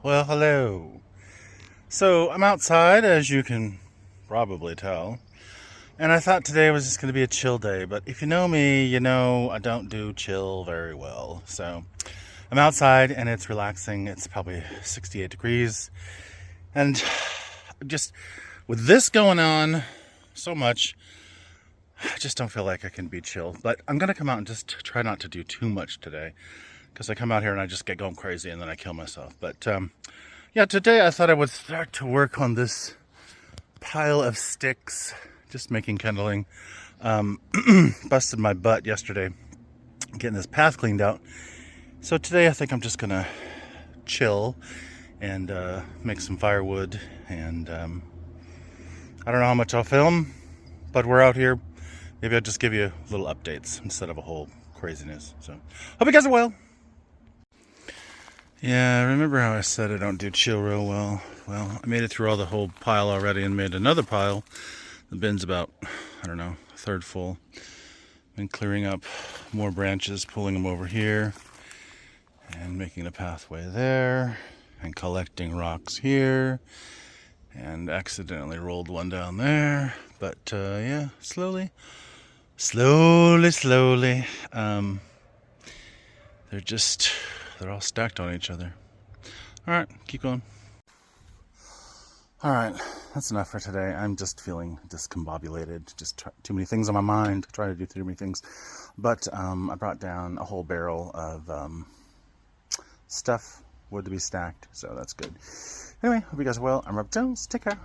Well, hello. So I'm outside, as you can probably tell, and I thought today was just going to be a chill day, but if you know me, you know I don't do chill very well. So I'm outside and it's relaxing. It's probably 68 degrees, and just with this going on so much, I just don't feel like I can be chill. But I'm going to come out and just try not to do too much today, because I come out here and I just get going crazy and then I kill myself. But yeah, today I thought I would start to work on this pile of sticks, just making kindling. Busted my butt yesterday getting this path cleaned out. So today I think I'm just gonna chill and make some firewood. And I don't know how much I'll film, but we're out here. Maybe I'll just give you little updates instead of a whole craziness. So hope you guys are well. Yeah, remember how I said I don't do chill real well? Well, I made it through all the whole pile already and made another pile. The bin's about, I don't know, a third full. Been clearing up more branches, pulling them over here, and making a pathway there, and collecting rocks here, and accidentally rolled one down there. But yeah, slowly. They're all stacked on each other. Alright, keep going. Alright, that's enough for today. I'm just feeling discombobulated. Too many things on my mind. Try to do too many things. But I brought down a whole barrel of stuff, wood to be stacked, so that's good. Anyway, hope you guys are well. I'm Rob Jones. Take care.